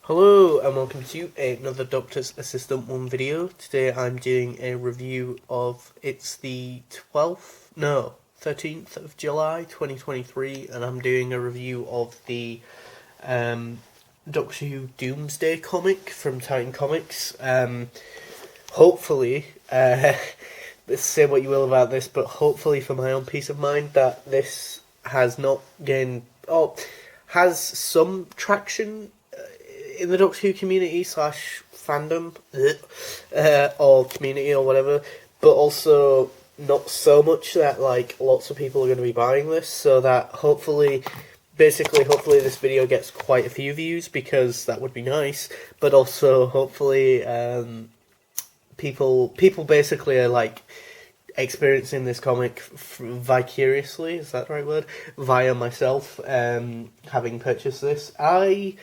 Hello and welcome to another Doctor's Assistant 1 video. Today I'm doing a review of, it's the 13th of July 2023, and I'm doing a review of the Doctor Who Doomsday comic from Titan Comics. Hopefully, say what you will about this, but hopefully for my own peace of mind that this has not gained, has some traction in the Doctor Who community slash fandom, or community or whatever, but also not so much that like lots of people are going to be buying this, so that hopefully this video gets quite a few views, because that would be nice, but also hopefully people basically are like experiencing this comic vicariously, is that the right word, via myself, having purchased this. I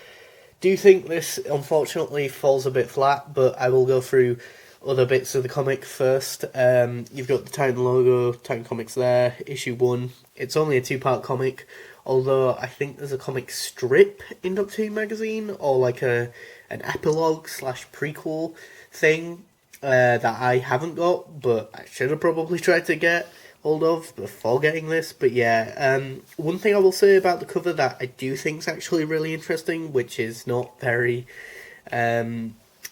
do think this unfortunately falls a bit flat, but I will go through other bits of the comic first. You've got the Titan logo, Titan Comics there, issue 1. It's only a 2-part comic, although I think there's a comic strip in Doctor Who magazine, or like an epilogue slash prequel thing that I haven't got, but I should have probably tried to get hold of before getting this. But yeah, one thing I will say about the cover that I do think is actually really interesting, which is not very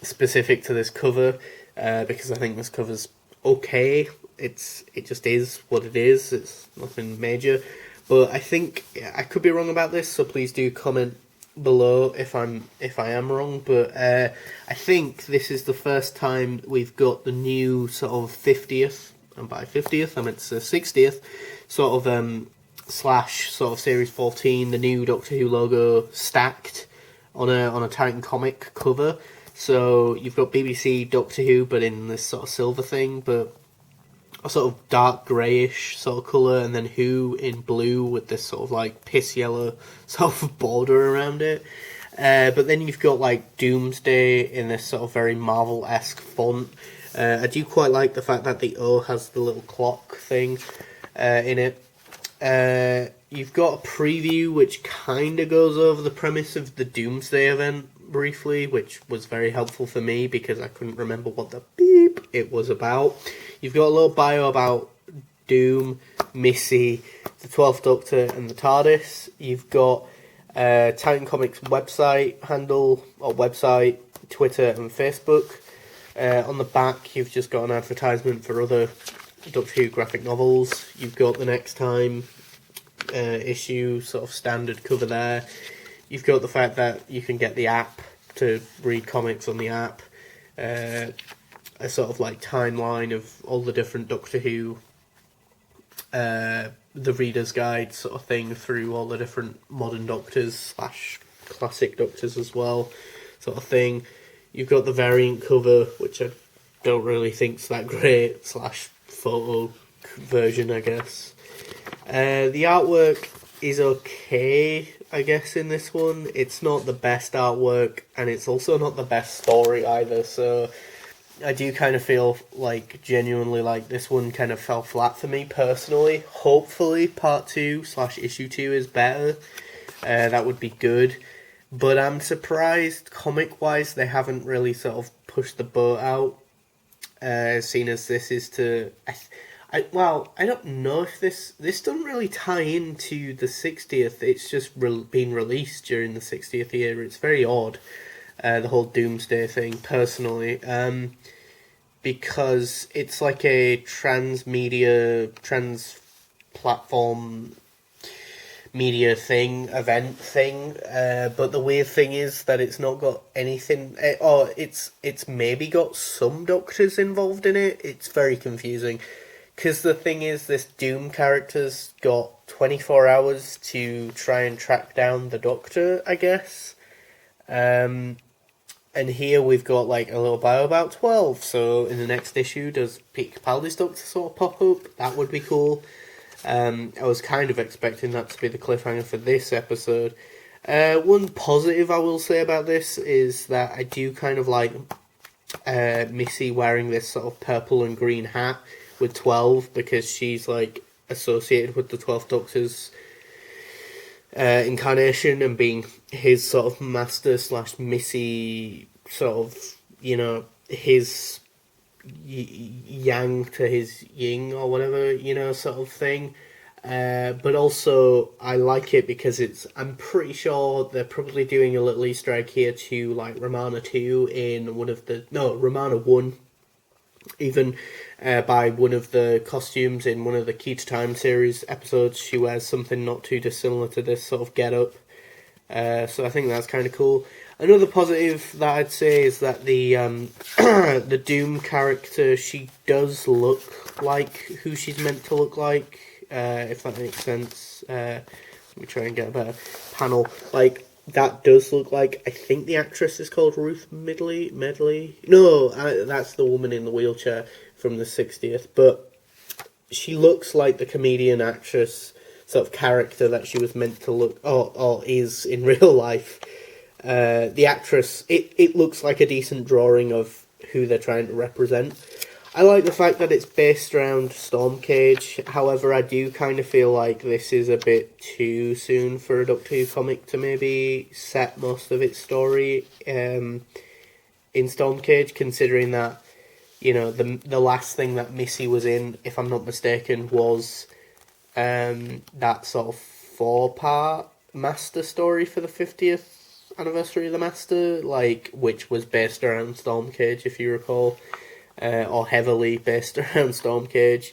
specific to this cover, because I think this cover's okay. It just is what it is. It's nothing major, but I think I could be wrong about this, so please do comment below if I am wrong. But I think this is the first time we've got the new sort of 50th, and by 50th I meant to say 60th, sort of slash sort of series 14, the new Doctor Who logo stacked on a Titan comic cover. So you've got BBC Doctor Who, but in this sort of silver thing, but a sort of dark greyish sort of colour, and then Who in blue with this sort of like piss yellow sort of border around it. But then you've got like Doomsday in this sort of very Marvel-esque font. I do quite like the fact that the O has the little clock thing in it. You've got a preview which kind of goes over the premise of the Doomsday event briefly, which was very helpful for me because I couldn't remember what the beep it was about. You've got a little bio about Doom, Missy, the 12th Doctor, and the TARDIS. You've got Titan Comics website handle, or website, Twitter, and Facebook. On the back, you've just got an advertisement for other Doctor Who graphic novels. You've got the Next Time issue, sort of standard cover there. You've got the fact that you can get the app to read comics on the app. A sort of like timeline of all the different Doctor Who, the Reader's Guide sort of thing through all the different modern Doctors slash classic Doctors as well, sort of thing. You've got the variant cover, which I don't really think's that great, slash photo version, I guess. The artwork is okay, I guess, in this one. It's not the best artwork, and it's also not the best story either, so I do kind of feel like, genuinely, like this one kind of fell flat for me personally. Hopefully part 2 slash issue 2 is better. That would be good. But I'm surprised, comic-wise, they haven't really sort of pushed the boat out, seeing as this is to... I don't know if this doesn't really tie into the 60th, it's just been released during the 60th year. It's very odd, the whole Doomsday thing, personally, because it's like a trans-platform media thing, event thing, but the weird thing is that it's not got anything, or it's maybe got some Doctors involved in it. It's very confusing, because the thing is, this Doom character's got 24 hours to try and track down the Doctor, I guess, and here we've got like a little bio about 12, so in the next issue does Peter Capaldi's Doctor sort of pop up? That would be cool. I was kind of expecting that to be the cliffhanger for this episode. One positive I will say about this is that I do kind of like Missy wearing this sort of purple and green hat with 12, because she's like associated with the 12th Doctor's incarnation and being his sort of master slash Missy sort of, his yang to his yin or whatever, sort of thing. But also, I like it because I'm pretty sure they're probably doing a little Easter egg here to like Romana 2 in Romana 1, even by one of the costumes in one of the Key to Time series episodes. She wears something not too dissimilar to this sort of get up. So I think that's kind of cool. Another positive that I'd say is that the the Doom character, she does look like who she's meant to look like, if that makes sense. Let me try and get a better panel. Like, that does look like, I think the actress is called Ruth Medley? No, that's the woman in the wheelchair from the 60th. But she looks like the comedian actress sort of character that she was meant to look, or is in real life. The actress, it looks like a decent drawing of who they're trying to represent. I like the fact that it's based around Stormcage. However, I do kind of feel like this is a bit too soon for a Doctor Who comic to maybe set most of its story in Stormcage, considering that, the last thing that Missy was in, if I'm not mistaken, was that sort of 4-part Master story for the 50th anniversary of the Master, which was based around Stormcage, if you recall. Or heavily based around Stormcage.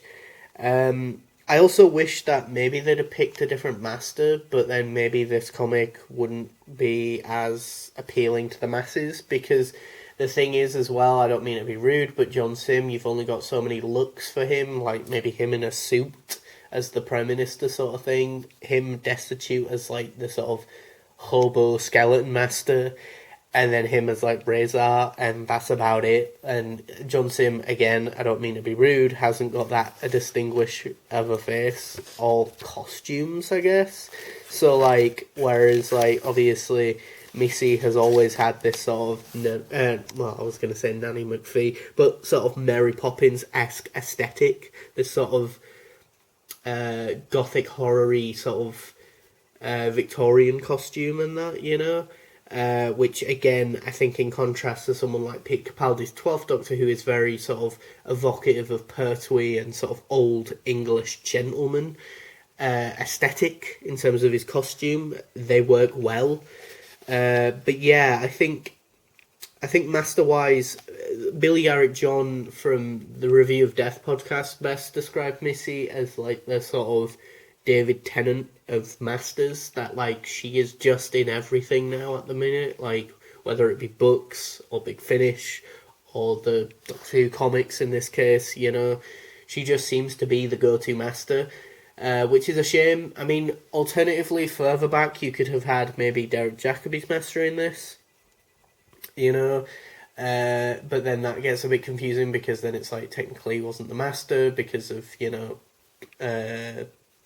I also wish that maybe they'd have picked a different master, but then maybe this comic wouldn't be as appealing to the masses, because the thing is as well, I don't mean to be rude, but John Sim, you've only got so many looks for him, like maybe him in a suit as the Prime Minister sort of thing, him destitute as like the sort of hobo skeleton master, and then him as like Razor, and that's about it. And John Sim, again, I don't mean to be rude, hasn't got that a distinguished of a face, all costumes, I guess. So whereas obviously Missy has always had this sort of, I was going to say Nanny McPhee, but sort of Mary Poppins-esque aesthetic, this sort of gothic horror-y sort of Victorian costume and that, which again, I think in contrast to someone like Pete Capaldi's 12th Doctor, who is very sort of evocative of Pertwee and sort of old English gentleman aesthetic in terms of his costume, they work well. But yeah, I think Master-wise, Billy Garrett John from the Review of Death podcast best described Missy as like the sort of David Tennant of Masters, that she is just in everything now at the minute, whether it be books or Big Finish or the Doctor Who comics in this case, she just seems to be the go-to master, which is a shame. I mean, alternatively, further back, you could have had maybe Derek Jacobi's master in this, but then that gets a bit confusing, because then it's technically he wasn't the master because of,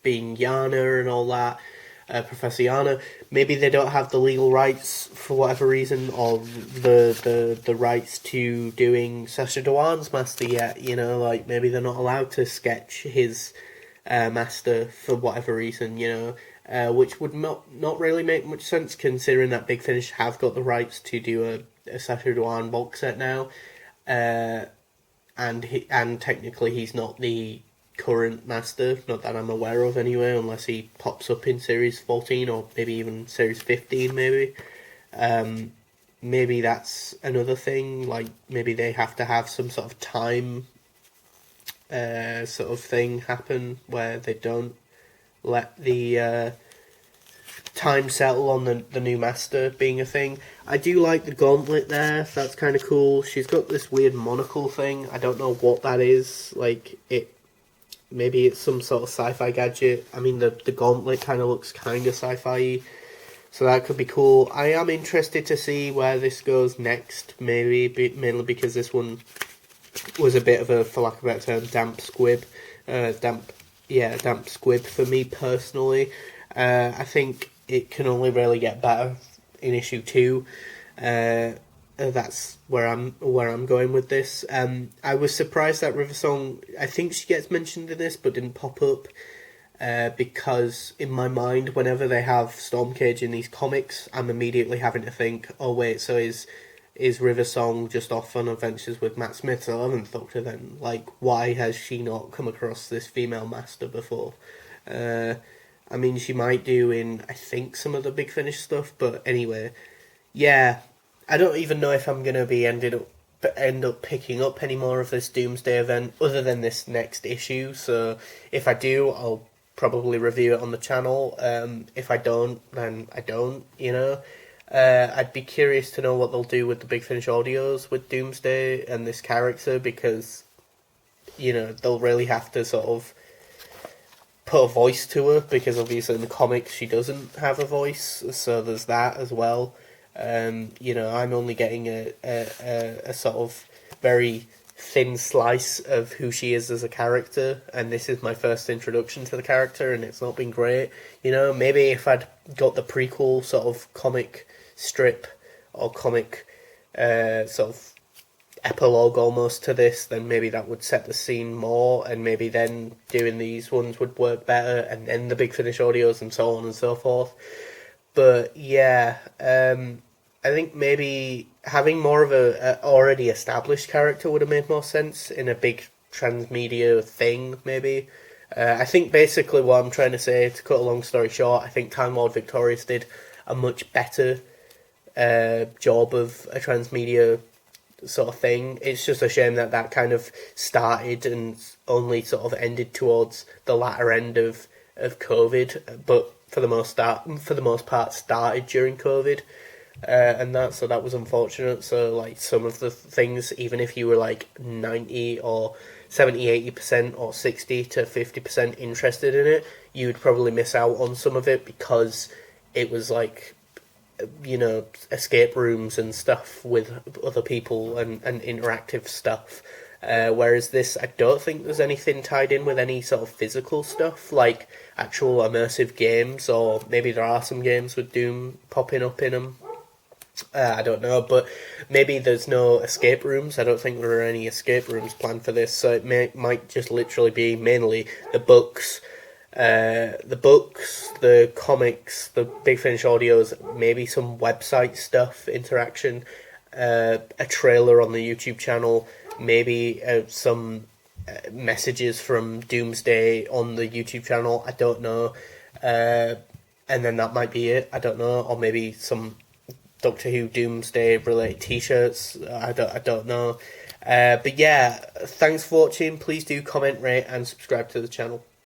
being Yana and all that, Professor Yana. Maybe they don't have the legal rights for whatever reason, or the rights to doing Sacha Dhawan's master yet, maybe they're not allowed to sketch his master for whatever reason, which would not really make much sense, considering that Big Finish have got the rights to do a Sacha Dhawan box set now, and technically he's not the current master, not that I'm aware of anyway, unless he pops up in series 14 or maybe even series 15 maybe. Maybe that's another thing, maybe they have to have some sort of time sort of thing happen where they don't let the time settle on the new master being a thing. I do like the gauntlet there, that's kind of cool. She's got this weird monocle thing, I don't know what that is, maybe it's some sort of sci-fi gadget. I mean, the gauntlet kind of looks kind of sci-fi, so that could be cool. I am interested to see where this goes next, mainly because this one was a bit of a, for lack of a better term, damp squib. Damp squib for me personally. I think it can only really get better in issue 2. That's where I'm going with this. I was surprised that River Song, I think she gets mentioned in this but didn't pop up. because in my mind, whenever they have Stormcage in these comics, I'm immediately having to think, oh wait, so is River Song just off on adventures with Matt Smith's 11th Doctor then? Like, why has she not come across this female master before? I mean, she might do in, I think, some of the Big Finish stuff, but anyway, yeah, I don't even know if I'm going to be end up picking up any more of this Doomsday event other than this next issue, so if I do, I'll probably review it on the channel. If I don't, then I don't, you know. I'd be curious to know what they'll do with the Big Finish audios with Doomsday and this character, because, you know, they'll really have to sort of put a voice to her, because obviously in the comics she doesn't have a voice, so there's that as well. You know, I'm only getting a sort of very thin slice of who she is as a character, and this is my first introduction to the character, and it's not been great. You know, maybe if I'd got the prequel sort of comic strip or comic sort of epilogue almost to this, then maybe that would set the scene more, and maybe then doing these ones would work better, and then the Big Finish audios and so on and so forth. But yeah, I think maybe having more of a already established character would have made more sense in a big transmedia thing, maybe. I think basically what I'm trying to say, to cut a long story short, I think Time Lord Victorious did a much better job of a transmedia sort of thing. It's just a shame that that kind of started and only sort of ended towards the latter end of COVID, but for the most part started during COVID. And that was unfortunate. So like some of the things, even if you were like 90 or 70-80% or 60 to 50% interested in it, you'd probably miss out on some of it because it was like, you know, escape rooms and stuff with other people and interactive stuff. Whereas this, I don't think there's anything tied in with any sort of physical stuff, like actual immersive games, or maybe there are some games with Doom popping up in them. I don't know, but maybe there's no escape rooms. I don't think there are any escape rooms planned for this, so it might just literally be mainly the books, the comics, the Big Finish audios, maybe some website stuff, interaction, a trailer on the YouTube channel, maybe some messages from Doomsday on the YouTube channel. I don't know, and then that might be it. I don't know, or maybe some Doctor Who Doomsday related t-shirts. I don't know. But yeah, thanks for watching. Please do comment, rate and subscribe to the channel.